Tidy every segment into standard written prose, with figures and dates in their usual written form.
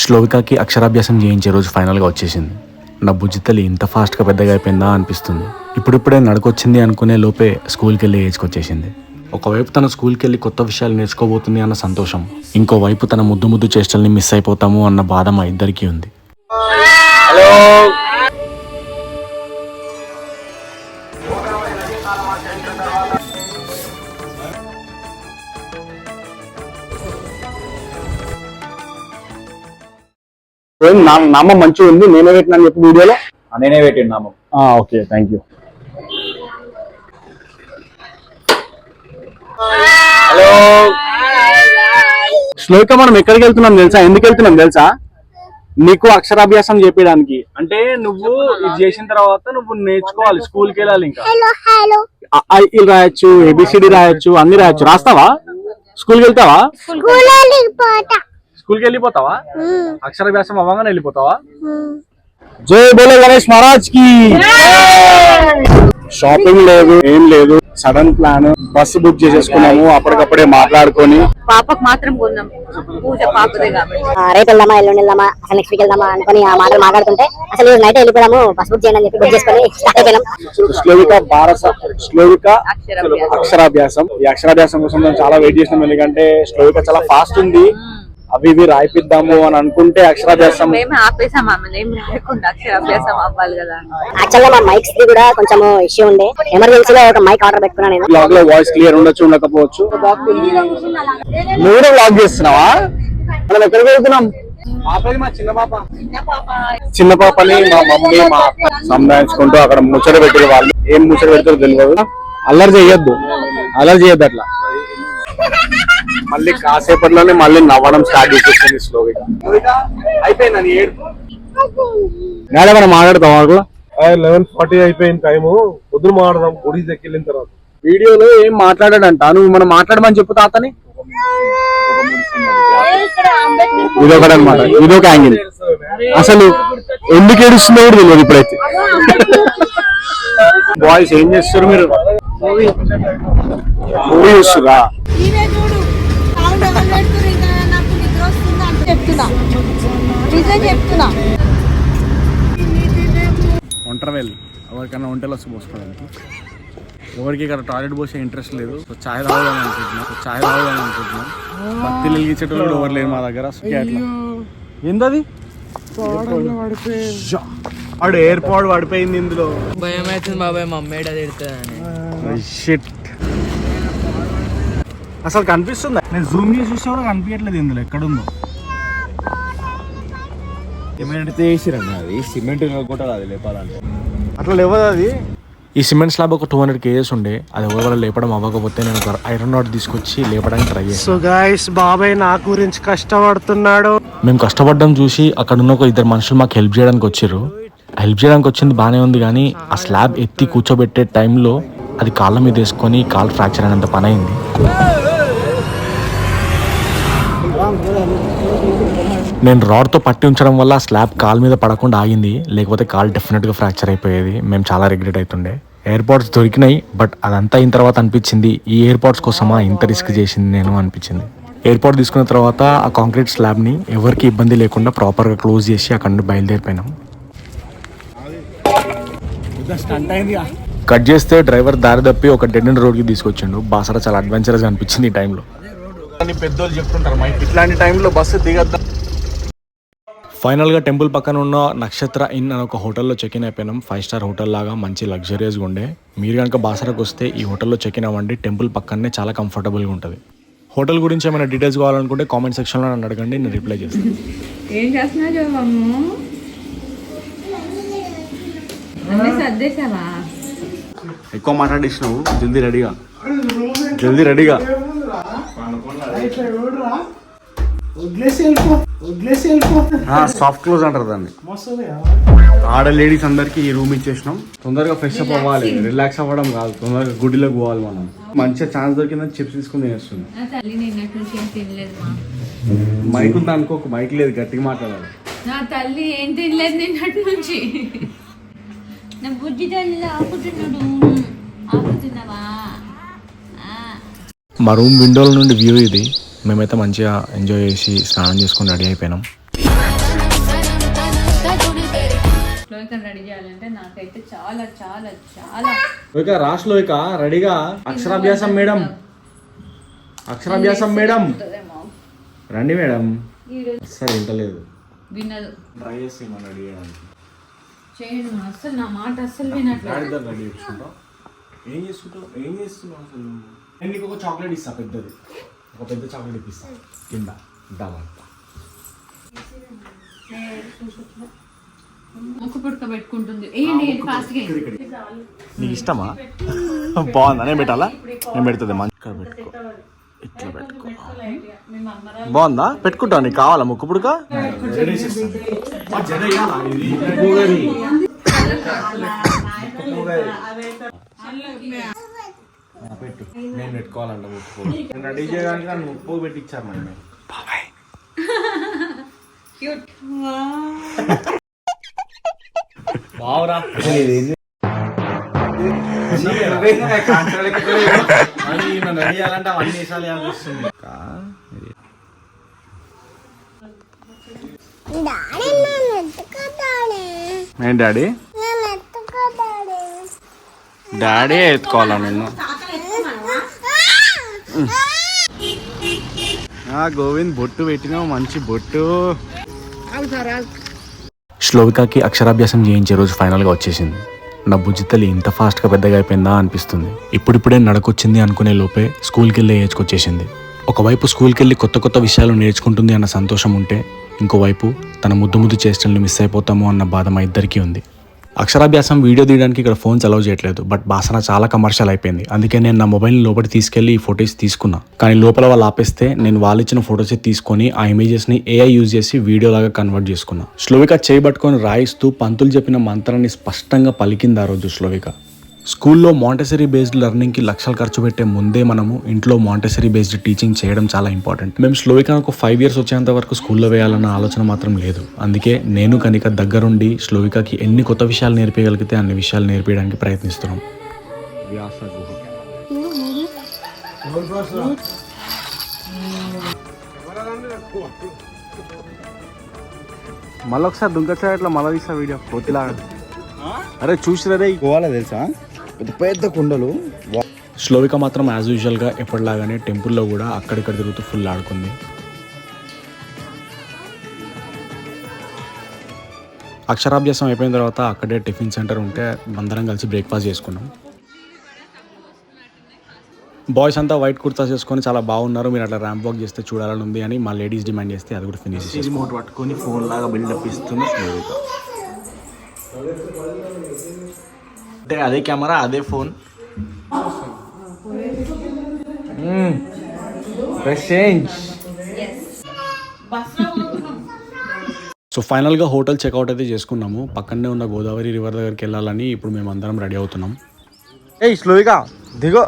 శ్లోవికాకి అక్షరాభ్యాసం చేయించే రోజు ఫైనల్గా వచ్చేసింది. నా బుజ్జితల్లి ఇంత ఫాస్ట్గా పెద్దగా అయిపోయిందా అనిపిస్తుంది. ఇప్పుడిప్పుడే నడకొచ్చింది అనుకునే లోపే స్కూల్కి వెళ్ళి ఏజ్కి వచ్చేసింది. ఒకవైపు తన స్కూల్కి వెళ్ళి కొత్త విషయాలు నేర్చుకోబోతుంది అన్న సంతోషం, ఇంకోవైపు తన ముద్దు ముద్దు చేష్టల్ని మిస్ అయిపోతాము అన్న బాధ మా ఇద్దరికీ ఉంది. నామం మంచిగా ఉంది. నేనే పెట్టినా చెప్పి వీడియోలో నేనే పెట్టిన నామం. Okay, thank you. హలో శ్లోక, మనం ఎక్కడికి వెళ్తున్నాం తెలుసా? ఎందుకు వెళ్తున్నాం తెలుసా? నీకు అక్షరాభ్యాసం చెప్పడానికి. అంటే నువ్వు ఇది చేసిన తర్వాత నువ్వు నేర్చుకోవాలి, స్కూల్కి వెళ్ళాలి. ఇంకా ఇల్లు రాయొచ్చు, ఏబిసిడి రాయొచ్చు, అన్ని రాయొచ్చు. రాస్తావా? స్కూల్కి వెళ్తావా? స్కూల్కి వెళ్ళిపోతావా? అక్షరాభ్యాసం అవ్వగానే వెళ్ళిపోతావా? జై బోలో గణేష్ మహారాజ్ కి. షాపింగ్ లేదు, ఏం లేదు, సడన్ ప్లాన్. బస్సు బుక్ చేసేసుకున్నాము అప్పటికప్పుడే మాట్లాడుకొని. పాపకు మాత్రం కొందాం, పూజ పాపదే కాబట్టి. రేపు వెళ్దామా, ఎల్లుండి వెళ్దామా, అసలు నెక్స్ట్ వీక్ వెళ్దామా అనుకుని ఆ మాటలు మాట్లాడుతుంటే అసలు నైట్ వెళ్ళిపోయాము, బస్ బుక్ చేయండి అని చెప్పి బుక్ చేసుకుని స్టార్ట్ అయిపోయాం. శ్లోవిక అక్షరాభ్యాసం. ఈ అక్షరాభ్యాసం కోసం మేము చాలా వెయిట్ చేసినాం. ఎందుకంటే శ్లోవిక చాలా ఫాస్ట్ ఉంది. అవి ఇవి రాయిపిద్దాము అని అనుకుంటే అక్షరాభ్యాసం ఆపేసాం. అక్షరాభ్యాసం అవ్వాలి కదా. యాక్చువల్ గా మా మైక్స్ ది కూడా కొంచెం ఇష్యూ ఉండే. ఎమర్జెన్సీలో ఒక మైక్ ఆర్డర్ పెట్టుకున్నాను నేను. బ్లాగ్ లో వాయిస్ క్లియర్ ఉండొచ్చు, ఉండకపోవచ్చు. నువ్వు కూడా బ్లాగ్ చేస్తున్నావా? మనం ఎక్కడికి వెళ్తున్నాం? మా చిన్న పాపని మా మమ్మీ మా సంభాయించుకుంటూ అక్కడ ముచ్చట పెట్టిన వాళ్ళు ఏం ముచ్చట పెడతారో తెలియదు. అల్లరి చేయొద్దు, అట్లా. మళ్ళీ కాసేపట్లోనే మళ్ళీ నవ్వడం స్టార్ట్ చేసేసింది స్లోగా. అయిపోయిందని మనం మాట్లాడతాం. అట్లా 11:40 అయిపోయింది టైము. పొద్దున మాట్లాడదాం గుడి దగ్గర తర్వాత. వీడియోలో ఏం మాట్లాడాడంట. నువ్వు మనం మాట్లాడమని చెప్పు తాతని. ఇదొకటి అనమాట, ఇదొక యాంగిల్. అసలు ఎందుకు ఏడుస్తున్నావు తెలియదు ఇప్పుడైతే. బాయ్స్ ఏం చేస్తారు మీరు? మూవీ చూస్తురా? ఒంటరి వెళ్ళి ఎవరికైనా ఒంటెలు వస్తే పోసుకోవడానికి. ఎవరికి ఇక్కడ టాయిలెట్ పోసే ఇంట్రెస్ట్ లేదు. సో చాయ్ తాగుదాం అనుకుంటున్నాం. బత్తి వెలిగించేటోళ్ళు కూడా ఎవరు లేరు మా దగ్గర. ఏంటది? వాడు ఎయిర్పోర్ట్ పడిపోయింది ఇందులో. భయం అవుతుంది బాబాయ్, మా అమ్మేడ తిడుతుందని. షిట్, అసలు కనిపిస్తుందా? నేను జూమ్ చేసి చూస్తే కూడా కనిపించట్లేదు ఇందులో ఎక్కడుందో. సిమెంట్ కూడా అది లేపాలంటే అట్లా లేవదు అది. ఈ సిమెంట్ స్లాబ్ ఒక 200 kgs ఉండే. అది ఎవరి వల్ల లేపడం అవ్వకపోతే నేను ఒక ఐరన్ రాడ్ తీసుకొచ్చి లేపడానికి ట్రై చేస్తాను. సో గైస్, బాబాయ్ నా గురించి కష్టపడుతున్నాడు. మేము కష్టపడడం చూసి అక్కడ ఉన్న ఒక 2 మనుషులు మాకు హెల్ప్ చేయడానికి వచ్చారు. హెల్ప్ చేయడానికి వచ్చింది బాగానే ఉంది, కానీ ఆ స్లాబ్ ఎత్తి కూర్చోబెట్టే టైంలో అది కాళ్ళ మీద వేసుకొని కాళ్ళు ఫ్రాక్చర్ అయినంత పని అయింది. నేను రాడ్తో పట్టి ఉంచడం వల్ల స్లాబ్ కాల్ మీద పడకుండా ఆగింది. లేకపోతే కాల్ డెఫినెట్గా ఫ్రాక్చర్ అయిపోయేది. మేము చాలా రిగ్రెట్ అవుతుండే. ఎయిర్పోర్ట్స్ దొరికినాయి, బట్ అదంతా అయిన తర్వాత అనిపించింది ఈ ఎయిర్పోర్ట్స్ కోసమా ఇంత రిస్క్ చేసింది నేను అనిపించింది. ఎయిర్పోర్ట్ తీసుకున్న తర్వాత ఆ కాంక్రీట్ స్లాబ్ని ఎవరికి ఇబ్బంది లేకుండా ప్రాపర్గా క్లోజ్ చేసి అక్కడ నుండి బయలుదేరిపోయినాం. కట్ చేస్తే డ్రైవర్ దారి తప్పి ఒక డెడ్ ఎండ్ రోడ్కి తీసుకొచ్చిండు. బాసర చాలా అడ్వెంచరస్గా అనిపించింది ఈ టైంలో. పెద్దోళ్ళు చెప్తుంటారు ఇట్లాంటి టైంలో బస్సు దిగద్దా. ఫైనల్గా టెంపుల్ పక్కన ఉన్న నక్షత్ర ఇన్ అనే ఒక హోటల్లో చెక్-ఇన్ అయిపోయినాం. 5 స్టార్ హోటల్ లాగా మంచి లగ్జరియస్గా ఉండే. మీరు కనుక బాసరకు వస్తే ఈ హోటల్లో చెక్-ఇన్ అవ్వండి. టెంపుల్ పక్కనే చాలా కంఫర్టబుల్గా ఉంటుంది. హోటల్ గురించి ఏమైనా డీటెయిల్స్ కావాలనుకుంటే కామెంట్ సెక్షన్లో నన్ను అడగండి, నేను రిప్లై చేస్తాను. ఏం చేస్తున్నా సర్దేశావా? ఎక్కువ మాట్లాడేసినావు. జల్దీ రెడీగా సాఫ్ట్ క్లోజ్ అంటారు దాన్ని. ఆడ లేడీస్ అందరికి ఈ రూమ్ ఇచ్చేసినాం. తొందరగా ఫ్రెష్ అప్ అవ్వాలి, రిలాక్స్ అవ్వడం కాదు, తొందరగా గుడిలోకి పోవాలి. మనం మంచిగా ఛాన్స్ దొరికిందని చిప్స్ తీసుకుని చేస్తున్నాం. మైక్ ఉందా అనుకో, మైక్ లేదు, గట్టిగా మాట్లాడాలి. నా తల్లి ఏం తినలేదు నిన్నటి నుంచి. నా బుజ్జి తల్లి ఆపుతున్నావా? మా రూమ్ విండోల నుండి వ్యూ ఇది. మేమైతే మంచిగా ఎంజాయ్ చేసి స్నానం చేసుకొని రెడీ అయిపోయినాం. శ్లోకని రెడీ చేయాలంటే నాకైతే చాలా చాలా చాలా రాష్ట్లోక రెడీగా అక్షరాభ్యాసం మేడం, అక్షరాభ్యాసం మేడం, రండి మేడం. అస్సలు వింటలేదు, వినదు. ట్రై చేసి మనం రెడీ చేయడానికి. చేయను అసలు, నా మాట అస్సలు వినట్లేదు. రెడీ చేసుకుంటాం. ఏం చేసుకుంటావు, ఏం చేస్తున్నావు అసలు? నేను నీకు ఒక చాక్లెట్ ఇస్తా, పెద్దది, ఒక పెద్ద చాక్లెట్ ఇప్పిస్తా కింద ఇద్దామంట. ముక్కు పుడక పెట్టుకుంటుంది. ఏంటి ఫాస్ట్గా నీకు ఇష్టమా? బాగుందా? నేను పెట్టాలా? నేను పెడుతుంది మంచిగా పెట్టుకో, ఇట్లా పెట్టుకో. బాగుందా? పెట్టుకుంటా, నీకు కావాలా ముక్కు పుడక? పెట్టు, నేను పెట్టుకోవాలంట ముక్కు. నేను రెడీ చేయడానికి నన్ను ముక్కు పెట్టించారు మరి బాబాయ్. బావురా రెడీ చేయాలంటే అవన్నీ వేసాలి అనిపిస్తుంది. ఏం డాడీ? డాడీ ఎత్తుకోవాలా నిన్ను? గోవింద్ బొట్టు పెట్టినావు, మంచి బొట్టు. శ్లోవికాకి అక్షరాభ్యాసం చేయించే రోజు ఫైనల్గా వచ్చేసింది. నా బుజ్జి తల్లి ఇంత ఫాస్ట్గా పెద్దగా అయిపోయిందా అనిపిస్తుంది. ఇప్పుడిప్పుడే నడకొచ్చింది అనుకునే లోపే స్కూల్కి వెళ్ళే ఏజ్కి వచ్చేసింది. ఒకవైపు స్కూల్కి వెళ్ళి కొత్త కొత్త విషయాలు నేర్చుకుంటుంది అన్న సంతోషం ఉంటే, ఇంకోవైపు తన ముద్దు ముద్దు చేష్టల్ని మిస్ అయిపోతామో అన్న బాధ మా ఇద్దరికీ ఉంది. అక్షరాభ్యాసం వీడియో తీయడానికి ఇక్కడ ఫోన్స్ అలౌ చేయట్లేదు. బట్ బాసన చాలా కమర్షియల్ అయిపోయింది. అందుకే నేను నా మొబైల్ని లోపలి తీసుకెళ్లి ఈ ఫొటోస్ తీసుకున్నా. కానీ లోపల వాళ్ళు ఆపేస్తే నేను వాళ్ళు ఇచ్చిన ఫొటోస్ తీసుకొని ఆ ఇమేజెస్ని AI యూజ్ చేసి వీడియోలాగా కన్వర్ట్ చేసుకున్నా. శ్లోవిక చేయబట్టుకొని రాయిస్తూ పంతులు చెప్పిన మంత్రాన్ని స్పష్టంగా పలికింది ఆ రోజు శ్లోవిక. స్కూల్లో మాంటెసరీ బేస్డ్ లెర్నింగ్కి లక్షలు ఖర్చు పెట్టే ముందే మనము ఇంట్లో మాంటెసరీ బేస్డ్ టీచింగ్ చేయడం చాలా ఇంపార్టెంట్. మేము శ్లోవికాకు 5 years వచ్చేంత వరకు స్కూల్లో వేయాలన్న ఆలోచన మాత్రం లేదు. అందుకే నేను కనుక దగ్గరుండి శ్లోవికాకి ఎన్ని కొత్త విషయాలు నేర్పించగలిగితే అన్ని విషయాలు నేర్పించడానికి ప్రయత్నిస్తున్నాం. మళ్ళీ ఒకసారి దుంకట్లా ఇట్లా మళ్ళీ తీసా వీడియో పోతిలాగా. అరే చూసిరే గోవాలో తెలుసా పెద్ద పెద్ద కుండలు. శ్లోవిక మాత్రం యాజ్ యూజువల్గా ఎప్పటిలాగానే టెంపుల్లో కూడా అక్కడిక్కడ తిరుగుతూ ఫుల్ ఆడుకుంది. అక్షరాభ్యాసం అయిపోయిన తర్వాత అక్కడే టిఫిన్ సెంటర్ ఉంటే అందరం కలిసి బ్రేక్ఫాస్ట్ చేసుకున్నాం. బాయ్స్ అంతా వైట్ కుర్తా చేసుకొని చాలా బాగున్నారు, మీరు అట్లా ర్యాంప్ వాక్ చేస్తే చూడాలని ఉంది అని మా లేడీస్ డిమాండ్ చేస్తే అది కూడా ఫినిష్ చేసి రిమోట్ పట్టుకొని ఫోన్ లాగా బిల్డప్ ఇస్తుంది శ్లోవిక. అంటే అదే కెమెరా, అదే ఫోన్. సో ఫైనల్గా హోటల్ చెక్అవుట్ అయితే చేసుకున్నాము. పక్కనే ఉన్న గోదావరి రివర్ దగ్గరికి వెళ్ళాలని ఇప్పుడు మేము అందరం రెడీ అవుతున్నాం. ఏయ్ శ్లోవిక దిగో.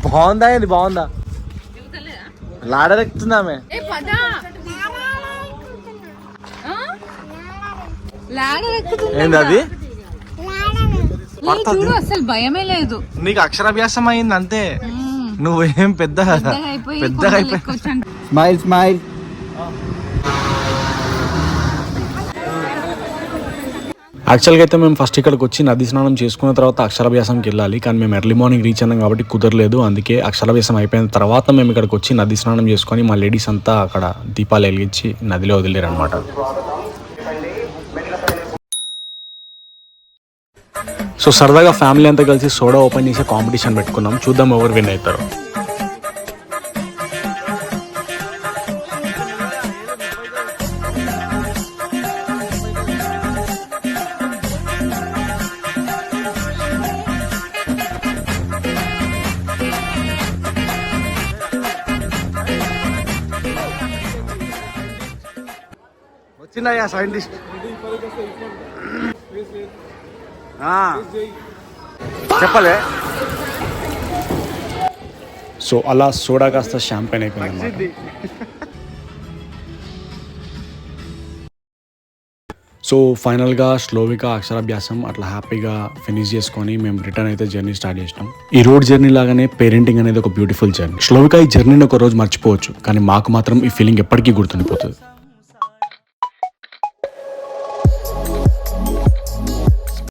బాగుందా? ఇది బాగుందా? లాడర్ ఎక్కుతుందామే. ఏంది అది? అసలు భయమే లేదు. నీకు అక్షరాభ్యాసం అయింది అంతే, నువ్వేం పెద్దగా స్మైల్ స్మైల్. యాక్చువల్గా అయితే మేము ఫస్ట్ ఇక్కడికి వచ్చి నది స్నానం చేసుకున్న తర్వాత అక్షరాభ్యాసంకి వెళ్ళాలి. కానీ మేము ఎర్లీ మార్నింగ్ రీచ్ అన్నాం కాబట్టి కుదరలేదు. అందుకే అక్షరాభ్యాసం అయిపోయిన తర్వాత మేము ఇక్కడికి వచ్చి నది స్నానం చేసుకొని మా లేడీస్ అంతా అక్కడ దీపాలు వెలిగించి నదిలో వదిలేరు అనమాట. సో సరదాగా ఫ్యామిలీ అంతా కలిసి సోడా ఓపెన్ చేసే కాంపిటీషన్ పెట్టుకున్నాం. చూద్దాం ఎవరు విన్ అవుతారు. వచ్చిందయ్యా సైంటిస్ట్. చెప్పలే. సో అలా సోడా కాస్త షాంపెయిన్ అయిపోయింది. సో ఫైనల్గా స్లోవిక అక్షరాభ్యాసం అట్లా హ్యాపీగా ఫినిష్ చేసుకొని మేము రిటర్న్ అయితే జర్నీ స్టార్ట్ చేసినాం. ఈ రోడ్ జర్నీ లాగానే పేరెంటింగ్ అనేది ఒక బ్యూటిఫుల్ జర్నీ. స్లోవిక ఈ జర్నీని ఒక రోజు మర్చిపోవచ్చు, కానీ మాకు మాత్రం ఈ ఫీలింగ్ ఎప్పటికీ గుర్తుండిపోతుంది.